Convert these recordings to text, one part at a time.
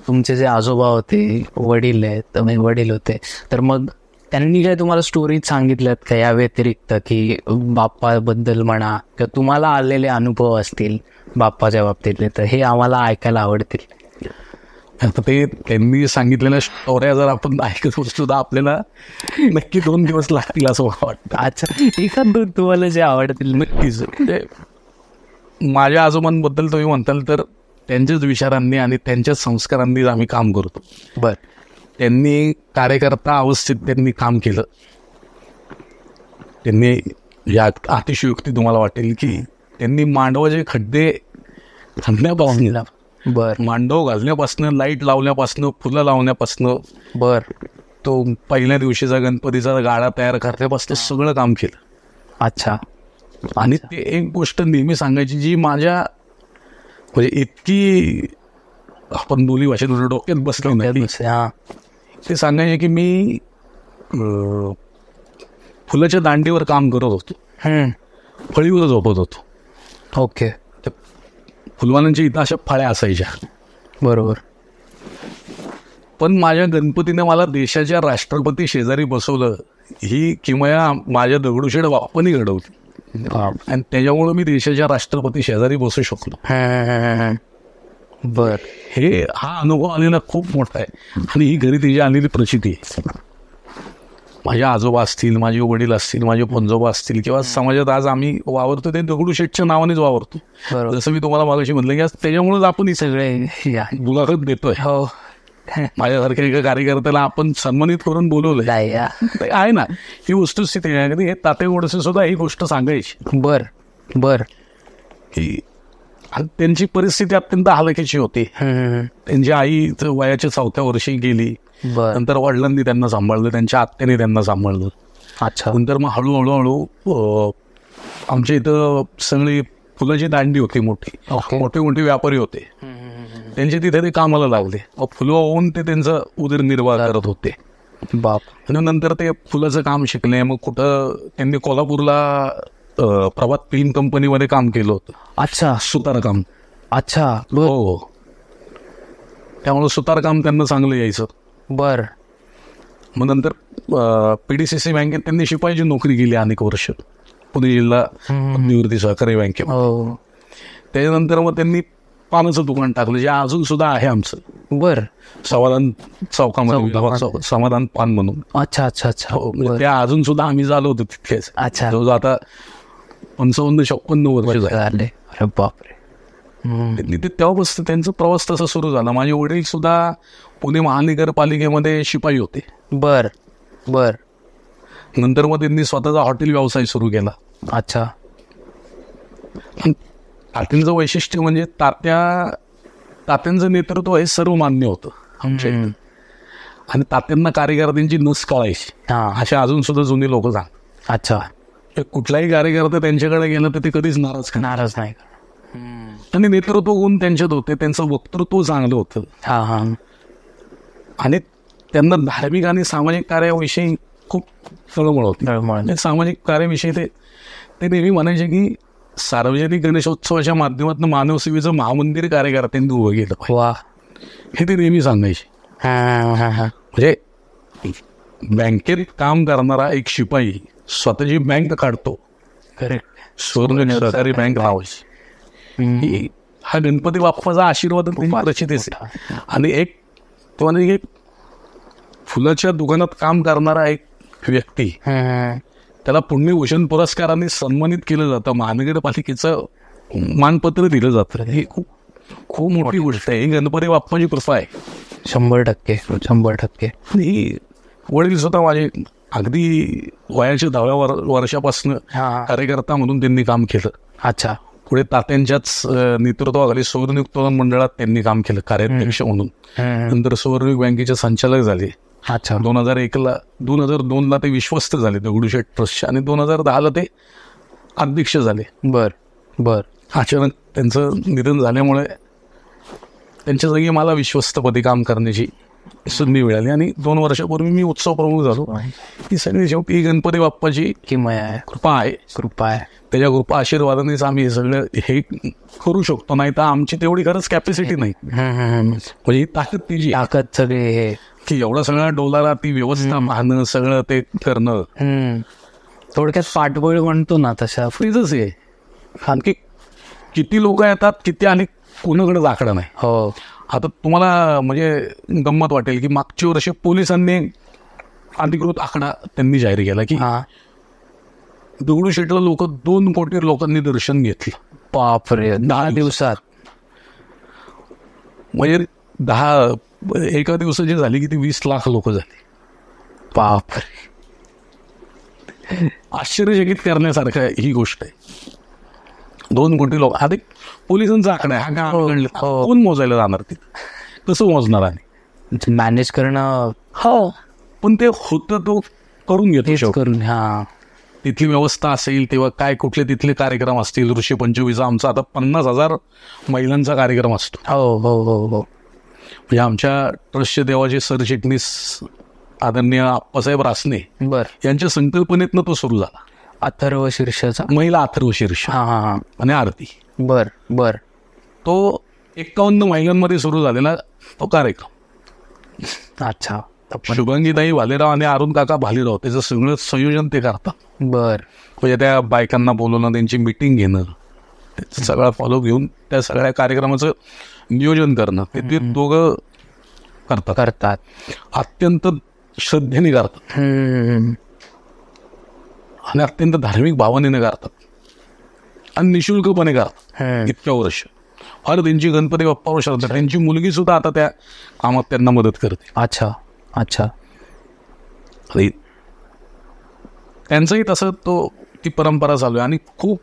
तुमचे जे आजोबा होते, वडील आहेत, वडील होते, तर मग त्यांनी काय तुम्हाला स्टोरीज सांगितल्यात का या व्यतिरिक्त, की बाप्पाबद्दल म्हणा किंवा तुम्हाला आलेले अनुभव असतील बाप्पाच्या बाबतीतले, तर हे आम्हाला ऐकायला आवडतील. आता ते त्यांनी सांगितलेल्या स्टोऱ्या जर आपण ऐकत सुद्धा आपल्याला नक्की 2 दिवस लागतील असं मला वाटतं. अच्छा, एखाद दोन तुम्हाला जे आवडतील. नक्कीच. माझ्या आजोबांबद्दल तुम्ही म्हणताल तर त्यांच्याच विचारांनी आणि त्यांच्याच संस्कारांनीच आम्ही काम करतो. बर. त्यांनी कार्यकर्ता अवस्थेत त्यांनी काम केलं. त्यांनी या अतिशयोक्ती तुम्हाला वाटेल की त्यांनी मांडवाचे खड्डे खणण्यापासून, बर, मांडव घालण्यापासून, लाईट लावण्यापासून, फुलं लावण्यापासून, बर, तो पहिल्या दिवशीचा गणपतीचा गाडा तयार करण्यापासून सगळं काम केलं. अच्छा. आणि ते एक गोष्ट नेहमी सांगायची जी माझ्या म्हणजे इतकी आपण बोली भाषेत डोक्यात बसलो नाही, ते सांगायचे की मी फुलाच्या दांडीवर काम करत होतो, फळीवर झोपत होतो. ओके. फुलवानांच्या इथं अशा फळ्या असायच्या. बरोबर. पण माझ्या गणपतीने मला देशाच्या राष्ट्रपती शेजारी बसवलं, ही किमया माझ्या दगडूशेठ बाप्पांनी घडवली. आणि त्याच्यामुळे मी देशाच्या राष्ट्रपती शेजारी बसू शकलो. बर. हा अनुभव आलेला खूप मोठा आहे. आणि ही घरी तिची आलेली प्रचिती आहे. माझे आजोबा असतील, माझे वडील असतील, माझे पंजोबा असतील, किंवा समाजात आज आम्ही वावरतो ते दगडूशेठच्या नावानेच वावरतो. जसं मी तुम्हाला मागाशी म्हटलं की त्याच्यामुळेच आपण ही सगळे मुलाखत देतोय. हो. माझ्यासारख्या एका कार्यकर्त्याला आपण सन्मानित करून बोलवलंय आहे ना. ही वस्तुस्थिती आहे. हे तात्या गोडसे सुद्धा ही गोष्ट सांगायची. बर, बर. की त्यांची परिस्थिती अत्यंत हलकीची होती. त्यांची आई वयाच्या 4थ्या वर्षी गेली. नंतर वडिलांनी त्यांना सांभाळलं, त्यांच्या आत्याने त्यांना सांभाळलं. अच्छा. नंतर मग हळूहळू आमच्या इथं सगळी फुलाची दांडी होती, मोठी मोठे मोठे व्यापारी होते, त्यांचे तिथे ते कामाला लागले. फुलं होऊन ते त्यांचा उदरनिर्वाह करत होते. बाप. आणि नंतर ते फुलाचं काम शिकले. मग कुठं त्यांनी कोल्हापूरला प्रभात फिल्म कंपनीमध्ये काम केलं होतं. अच्छा. सुतारकाम. अच्छा. हो. त्यामुळे सुतारकाम त्यांना चांगलं यायचं. बर. मग नंतर PDCC बँकेत त्यांनी शिपाईची नोकरी केली अनेक वर्ष, पुणे जिल्हा निवृत्ती सहकारी बँकेत. त्याच्यानंतर मग त्यांनी पानाचं दुकान टाकलं, जे अजून सुद्धा आहे आमचं. बर. समाधान चौकामध्ये समाधान पान म्हणून. अच्छा, अच्छा, अच्छा. म्हणजे त्या अजून सुद्धा आम्ही झालो होतो तितकेच. अच्छा. आता 55-56 वर्ष झाले. अरे बापरे. तेव्हापासून त्यांचा प्रवास तसा सुरू झाला. माझे वडील सुद्धा पुणे महानगरपालिकेमध्ये शिपाई होते. बर, बर. नंतर मग त्यांनी स्वतःचा हॉटेल व्यवसाय सुरू केला. अच्छा. तात्यांचं वैशिष्ट्य म्हणजे तात्यांचं नेतृत्व हे सर्व मान्य होतं आमच्या. आणि तात्यांना कार्यकर्त्यांची नस कळायची, अशा अजून सुद्धा जुनी लोक सांग. अच्छा. कुठलाही कार्यकर्ता त्यांच्याकडे गेला तर ते कधीच नाराज नाही. आणि नेतृत्व गुण त्यांच्यात होते, त्यांचं वक्तृत्व चांगलं होतं. आणि त्यांना धार्मिक आणि सामाजिक कार्याविषयी खूप तळमळ होती. सामाजिक कार्याविषयी ते नेहमी म्हणायचे की सार्वजनिक गणेशोत्सवाच्या माध्यमातून मानवसेवेचं महामंदिर कार्यकर्त्यांनी उभं केलं, हे ते नेहमी सांगायचे. म्हणजे बँकेत काम करणारा एक शिपाई स्वतःची बँक काढतो, सुवर्ण सहकारी बँक लावायची. हा गणपती बाप्पाचा आशीर्वाद प्रचितीच. आणि एक तो म्हणजे फुलाच्या दुकानात काम करणारा एक व्यक्ती, त्याला पुण्यभूषण पुरस्काराने सन्मानित केलं जातं, महानगरपालिकेचं मानपत्र दिलं जातं. ही खूप मोठी गोष्ट आहे. ही गणपती बाप्पाची कृपा आहे. 100%. ही वडील स्वतः माझे अगदी वयाच्या 10व्या वर्षापासून कार्यकर्ता म्हणून त्यांनी काम केलं. अच्छा. पुढे तात्यांच्याच नेतृत्वाखाली सुवर्णयुक्त मंडळात त्यांनी काम केलं कार्याध्यक्ष म्हणून. नंतर सुवर्णयुक्त बँकेचे संचालक झाले. अच्छा. 2002ला ते विश्वस्त झाले दगडूशेठ ट्रस्टचे, आणि 2010ला ते अध्यक्ष झाले. बर, बर. अचानक त्यांचं निधन झाल्यामुळे त्यांच्या जागी मला विश्वस्तपदी काम करण्याची संधी मिळाली आणि 2 वर्षापूर्वी मी उत्सव प्रमुख झालो. ही सगळी शेवटी गणपती बाप्पाची किमया आहे, कृपा आहे. कृपा आहे. त्याच्या कृपा आशीर्वादानेच आम्ही हे सगळं हे करू शकतो. नाही तर आमची तेवढी खरंच कॅपॅसिटी नाही. म्हणजे ही ताकद तिची ताकद सगळे हे की एवढा सगळा डोलारा ती व्यवस्था पाहणं, सगळं ते करणं. थोडक्यात पाठबळ म्हणतो ना तशा. फ्रीजच आहे. आणखी किती लोक येतात, किती आणि कोणाकडे आकडा नाही. हो. आता तुम्हाला म्हणजे गंमत वाटेल की मागच्या वर्षी पोलिसांनी अधिकृत आकडा त्यांनी जाहीर केला की दगडूशेठला 2 कोटी लोकांनी दर्शन घेतलं. बापरे, 10 दिवसात. म्हणजे 10 एका दिवसाची झाली की ती 20 लाख लोक झाली. बापरे, आश्चर्यचकित करण्यासारखं ही गोष्ट आहे. 2 कोटी लोक. हा पोलिसांचा आकडा आहे. हा का कोण मोजायला जाणार तिथं? कसं मोजणार? आणि मॅनेज करणं. हो, पण ते होतं, तो करून घेतो करून. तिथली व्यवस्था असेल तेव्हा काय कुठले तिथले कार्यक्रम असतील. ऋषीपंचमीचा आमचा आता 50,000 महिलांचा कार्यक्रम असतो. हो हो हो हो. म्हणजे आमच्या ट्रस्टचे देवाचे सरचिटणीस आदरणीय आप्पासाहेब रासने यांच्या संकल्पनेतनं तो सुरू झाला. अथर्व शीर्षाचा महिला अथर्व शीर्ष आणि आरती. बर. तो 51 महिलांमध्ये सुरू झालेला तो कार्यक्रम. अच्छा. शुभांगीताई भालेराव आणि अरुण काका भालेराव त्याचं सगळं संयोजन ते करतात. म्हणजे त्या बायकांना बोलवणं, त्यांची मिटिंग घेणं, त्याचं सगळं फॉलो घेऊन त्या सगळ्या कार्यक्रमाचं नियोजन करणं ते दोघं करतात. अत्यंत श्रद्धेने करतात आणि अत्यंत धार्मिक भावनेने करतात आणि निशुल्कपणे करतात. इतक्या वर्ष फार त्यांची गणपती बाप्पावर श्रद्धा. त्यांची मुलगी सुद्धा आता त्या कामात त्यांना मदत करते. अच्छा. त्यांचंही तसं ती परंपरा चालू आहे आणि खूप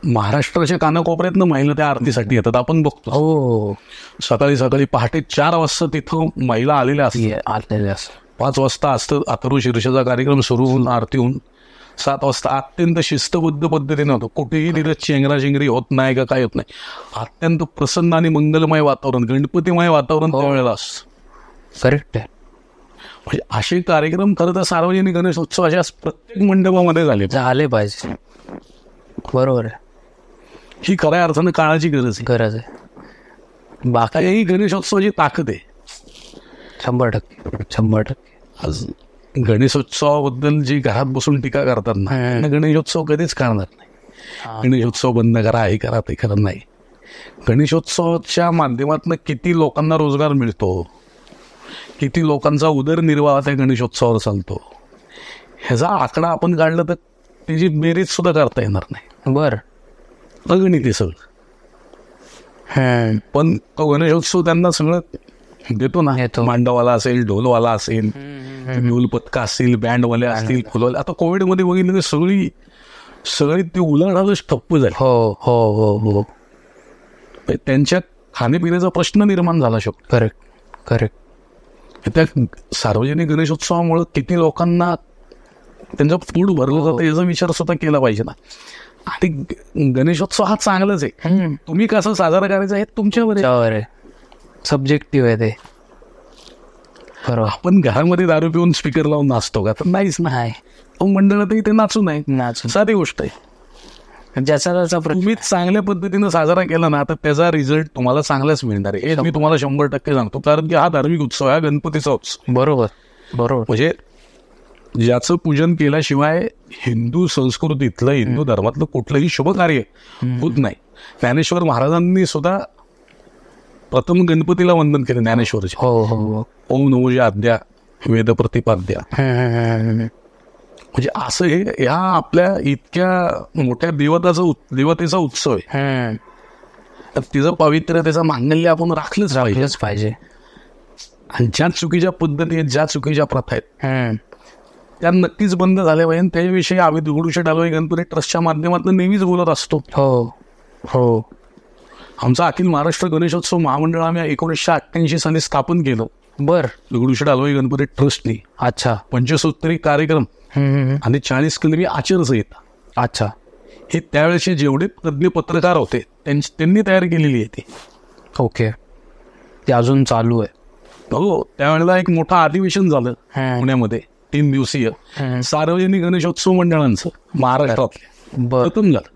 महाराष्ट्राच्या कानाकोपऱ्यातनं महिला त्या आरतीसाठी येतात. आपण बघतो. हो, सकाळी पहाटे 4 वाजता तिथं महिला आलेल्या असतात. 5 वाजता असतं अथर्व शीर्षाचा कार्यक्रम सुरू होऊन आरती होऊन 7 वाजता अत्यंत शिस्तबद्ध पद्धतीने होतो. कुठेही तिथं चेंगराचेंगरी होत नाही का काय होत नाही. अत्यंत प्रसन्न आणि मंगलमय वातावरण, गणपतीमय वातावरण त्यावेळेला असतं. करेक्ट आहे. म्हणजे असे कार्यक्रम खरं तर सार्वजनिक गणेशोत्सव अशा प्रत्येक मंडपामध्ये झाले पाहिजे. बरोबर आहे. ही खऱ्या अर्थानं काळाची गरज आहे. बाकी ही गणेशोत्सवाची ताकद आहे. 100%. आज गणेशोत्सवाबद्दल जी घरात बसून टीका करतात ना, गणेशोत्सव कधीच करणार नाही. गणेशोत्सव बंद करा, हे करा, ते करत नाही. गणेशोत्सवाच्या माध्यमातून किती लोकांना रोजगार मिळतो, किती लोकांचा उदरनिर्वाह त्या गणेशोत्सवावर चालतो, ह्याचा आकडा आपण काढला तर त्याची बेरीज सुद्धा करता येणार नाही. अगणित सगळं. पण तो गणेशोत्सव त्यांना सगळं देतो ना. मांडवाला असेल, ढोलवाला असेल, ढोल पथका असतील, बँडवाले असतील, फुलवाले. आता कोविडमध्ये बघितलं तर सगळी ती उलाढालच ठप्प झाली. हो. त्यांच्या खाण्यापिण्याचा प्रश्न निर्माण झाला शकतो. करेक्ट. त्या सार्वजनिक गणेशोत्सवामुळे किती लोकांना त्यांचं पोट भरलं जातं याचा विचार सुद्धा केला पाहिजे ना. आणि गणेशोत्सव हा चांगलाच आहे. तुम्ही कसं साजरा करायचं हे तुमच्यावर आहे. सब्जेक्टिव्ह आहे ते. आपण घरामध्ये दारू पिऊन स्पीकर लावून नाचतो का? तर नाहीच नाही. मंडळातही ते नाचू नाही. साधी गोष्ट आहे. ज्याचा तुम्ही चांगल्या पद्धतीनं साजरा केला ना तर त्याचा रिझल्ट तुम्हाला चांगलाच मिळणार आहे. हे मी तुम्हाला 100% सांगतो. कारण की हा धार्मिक उत्सव आहे, गणपतीचा उत्सव. बरोबर. म्हणजे ज्याचं पूजन केल्याशिवाय हिंदू संस्कृतीतलं, हिंदू धर्मातलं कुठलंही शुभ कार्य होत नाही. ज्ञानेश्वर महाराजांनी सुद्धा प्रथम गणपतीला वंदन केलं. ज्ञानेश्वरचे ओम नमोजी आद्या वेद प्रतिपाद्या. म्हणजे असं हे ह्या आपल्या इतक्या मोठ्या देवतेचा उत्सव आहे. तर तिचं पावित्र्य, त्याचं मांगल्य आपण राखलंच पाहिजे. आणि ज्या चुकीच्या पद्धती आहेत, ज्या चुकीच्या प्रथा आहेत त्या नक्कीच बंद झाल्या पाहिजे. त्याविषयी आम्ही दगडूशेठ हलवाई गणपती ट्रस्टच्या माध्यमातून नेहमीच बोलत असतो. हो. आमचा अखिल महाराष्ट्र गणेशोत्सव महामंडळ आम्ही 1988 साली स्थापन केलं. दगडूशेठ हलवाई गणपती ट्रस्टनी. 75 कार्यक्रम आणि 40 कलमी आचारसंहिता. हे त्यावेळेचे जेवढे तज्ञ पत्रकार होते त्यांनी तयार केलेली आहे ती. ओके. ते अजून चालू आहे. हो, त्यावेळेला एक मोठं अधिवेशन झालं पुण्यामध्ये 3 दिवसीय सार्वजनिक गणेशोत्सव मंडळांचं महाराष्ट्रातल्या प्रथम झालं.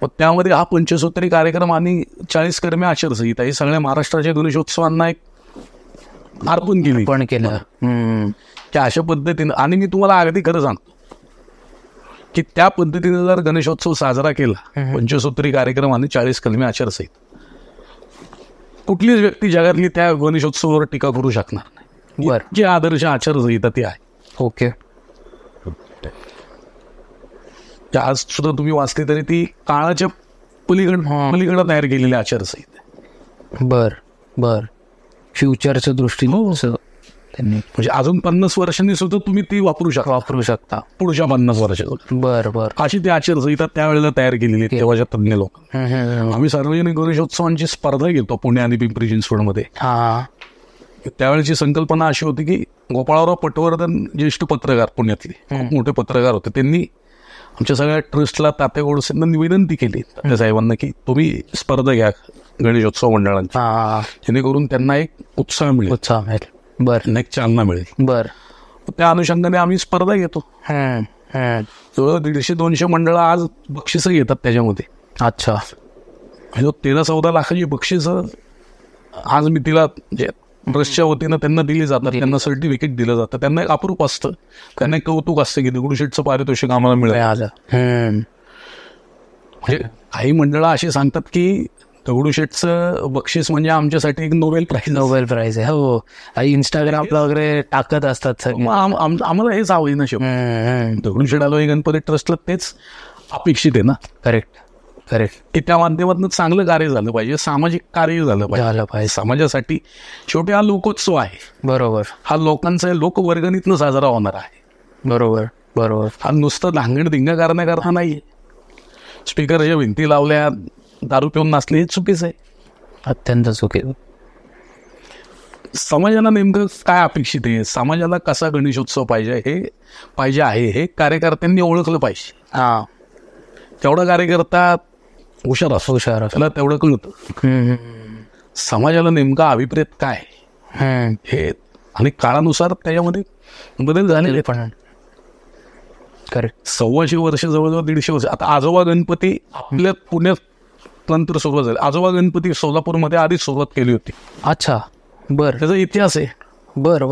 मग त्यामध्ये हा पंचसूत्री कार्यक्रम आणि 40 कर्मे आचारसंहिता ही सगळ्या महाराष्ट्राच्या गणेशोत्सवांना एक अर्पण केली पण केलं की अशा पद्धतीनं. आणि मी तुम्हाला अगदी खरं सांगतो की त्या पद्धतीने जर गणेशोत्सव साजरा केला पंचसूत्री कार्यक्रम आणि 40 कलमी आचारसंहिता, कुठलीच व्यक्ती जगातली त्या गणेशोत्सवावर टीका करू शकणार नाही. जी आदर्श आचारसंहिता ती आहे. ओके. आज सुद्धा तुम्ही वाचली तरी ती काळाच्या पलीकडे तयार केलेली आचारसंहिता. बर फ्युचरच्या दृष्टीने त्यांनी म्हणजे अजून 50 वर्षांनी सुद्धा तुम्ही ती वापरू शकता पुढच्या 50 वर्षात. बर अशी ती आचारसंहिता त्यावेळेला तयार केलेली आहे तेव्हाच्या तज्ञ लोक. आम्ही सार्वजनिक गणेशोत्सवांची स्पर्धा घेतो पुणे आणि पिंपरी चिंचवडमध्ये. त्यावेळेची संकल्पना अशी होती की गोपाळराव पटवर्धन ज्येष्ठ पत्रकार पुण्यातले खूप मोठे पत्रकार होते, त्यांनी आमच्या सगळ्या ट्रस्टला तात्या गोडसेंना विनंती केली तात्या साहेबांना की तुम्ही स्पर्धा घ्या गणेशोत्सव मंडळांची, जेणेकरून त्यांना एक उत्साह मिळेल, एक चालना मिळेल. त्या अनुषंगाने आम्ही स्पर्धा घेतो. जवळ 150-200 मंडळ आज बक्षिसं घेतात त्याच्यामध्ये. अच्छा. 13-14 लाखाची बक्षिसं आज मी तिला म्हणजे ट्रस्टच्या वतीनं त्यांना दिली जातात, त्यांना सर्टिफिकेट दिलं जातं. त्यांना एक अप्रूप असतं, त्यांना एक कौतुक असतं की दगडूशेठचं पारितोषिक आम्हाला मिळालं. म्हणजे काही मंडळं अशी सांगतात की दगडूशेठचं बक्षीस म्हणजे आमच्यासाठी एक नोबेल प्राईज आहे. हो, इंस्टाग्रामला वगैरे टाकत असतात. आम्हाला हेच आवडीनं शेवट दगडूशेठ हलवाई गणपती ट्रस्टला तेच अपेक्षित आहे ना. करेक्ट की त्या माध्यमातून चांगलं कार्य झालं पाहिजे, सामाजिक कार्य झालं पाहिजे समाजासाठी. शेवटी हा लोकोत्सव आहे. बरोबर. हा लोकांचा लोकवर्गणीतनं साजरा होणार आहे. बरोबर. हा नुसतं धांगड धिंगा करण्याकरता नाही. स्पीकरच्या भिंती लावल्या, दारू पिऊन नाचले, हे चुकीचं आहे, अत्यंत चुकीचं. समाजाला नेमकं काय अपेक्षित आहे, समाजाला कसा गणेशोत्सव पाहिजे हे कार्यकर्त्यांनी ओळखलं पाहिजे. तेवढा कार्यकर्ता हुशार त्याला तेवढं कळतं समाजाला नेमका अभिप्रेत काय हे, आणि काळानुसार त्याच्यामध्ये बदल झालेले. पण 125 वर्ष जवळजवळ 150 वर्ष. आता आजोबा गणपती आपल्या पुण्यात नंतर सुरुवात झाली. आजोबा गणपती सोलापूरमध्ये आधीच सुरुवात केली होती. अच्छा. त्याचा इतिहास आहे. बर.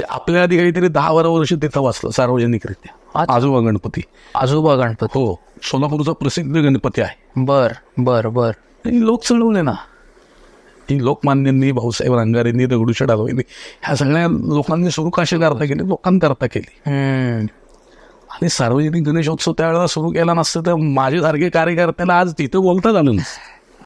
आपल्या आधी काहीतरी 10-12 वर्ष तिथं वाचलं सार्वजनिकरित्या आजोबा गणपती. हो, सोलापूरचा प्रसिद्ध गणपती आहे. बर. लोक चळवले ना, ती लोकमान्यांनी, भाऊसाहेब रंगारेंनी, दगडूशेठ हलवाईंनी, ह्या सगळ्या लोकांनी सुरू कशी करता केली, लोकांकरता केली. आणि सार्वजनिक गणेशोत्सव त्यावेळेला सुरू केला नसतं तर माझ्यासारखे कार्यकर्त्याला आज तिथं बोलता झालं नसतं.